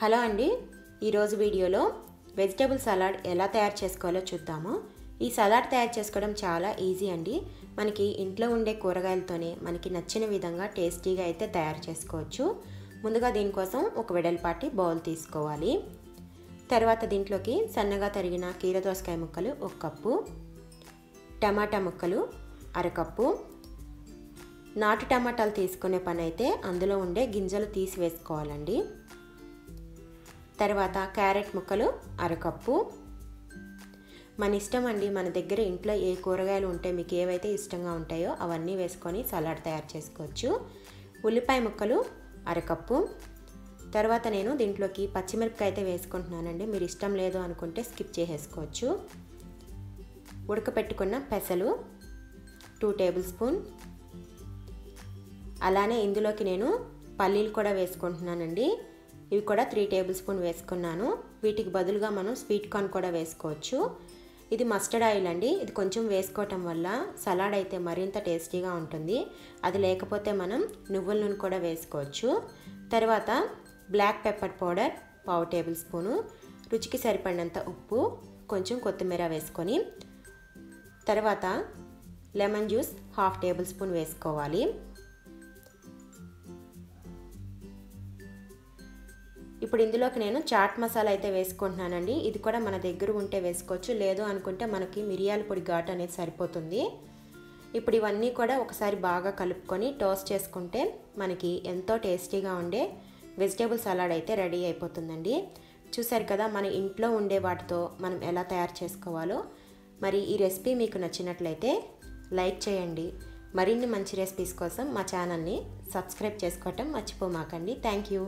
Hello అండి, ఈరోజు వీడియోలో వెజిటేబుల్ సలాడ్ ఎలా తయారు చేసుకోవాలో చూద్దాము. ఈ సలాడ్ తయారు చేసుకోవడం చాలా ఈజీ అండి. మనకి ఇంట్లో ఉండే కూరగాయలతోనే మనకి నచ్చిన విధంగా టేస్టీగా అయితే తయారు చేసుకోవచ్చు. ముందుగా దీనికోసం ఒక వెడల్పాటి బౌల్ తీసుకోవాలి. తర్వాత దీంట్లోకి సన్నగా తరిగిన కీరదోసకాయ ముక్కలు 1 కప్పు, టమాటా ముక్కలు 1/2 కప్పు. నాటు టమాటాలు తీసుకునే పని అయితే అందులో ఉండే గింజలు తీసి వేసుకోవాలండి. తర్వాత క్యారెట్ ముక్కలు 1/2 కప్పు. మన ఇష్టం అండి, మన దగ్గర ఇంట్లో ఏ కూరగాయలు ఉంటే మీకు ఏవైతే ఇష్టంగా ఉంటాయో అవన్నీ వేసుకొని సలాడ్ తయారు చేసుకోవచ్చు. ఉల్లిపాయ ముక్కలు 1/2 కప్పు. తర్వాత నేను దీంట్లోకి పచ్చిమిరపకాయ అయితే వేసుకుంటున్నానండి. మీరు ఇష్టం లేదు అనుకుంటే స్కిప్ చేసేసుకోవచ్చు. ఉడకపెట్టుకున్న పెసలు 2 టేబుల్ స్పూన్. అలానే ఇందులోకి నేను పల్లీలు కూడా వేసుకుంటున్నానండి. ఇవి కూడా 3 టేబుల్ స్పూన్ వేసుకున్నాను. వీటికి బదులుగా మనం స్వీట్ కార్న్ కూడా వేసుకోవచ్చు. ఇది మస్టర్డ్ ఆయిల్ అండి. ఇది కొంచెం వేసుకోవటం వల్ల సలాడ్ అయితే మరింత టేస్టీగా ఉంటుంది. అది లేకపోతే మనం నువ్వుల నూనె కూడా వేసుకోవచ్చు. తర్వాత black pepper powder 1/2 tablespoon, రుచికి సరిపడినంత ఉప్పు, కొంచెం కొత్తిమీర వేసుకొని తర్వాత లెమన్ జ్యూస్ 1/2 టేబుల్ స్పూన్ వేసుకోవాలి. ఇప్పుడు ఇందులోకి నేను చాట్ మసాలా అయితే వేసుకుంటున్నానండి. ఇది కూడా మన దగ్గర ఉంటే వేసుకోవచ్చు, లేదు అనుకుంటే మనకి మిరియాల పొడి ఘాటు అనేది సరిపోతుంది. ఇప్పుడు ఇవన్నీ కూడా ఒకసారి బాగా కలుపుకొని టోస్ట్ చేసుకుంటే మనకి ఎంతో టేస్టీగా ఉండే వెజిటేబుల్ సలాడ్ అయితే రెడీ అయిపోతుందండి. చూసారు కదా, మన ఇంట్లో ఉండే వాటితో మనం ఎలా తయారు చేసుకోవాలో. మరి ఈ రెసిపీ మీకు నచ్చినట్లయితే లైక్ చేయండి. మరిన్ని మంచి రెసిపీస్ కోసం మా ఛానల్ని సబ్స్క్రైబ్ చేసుకోవటం మర్చిపోమాకండి. Thank you.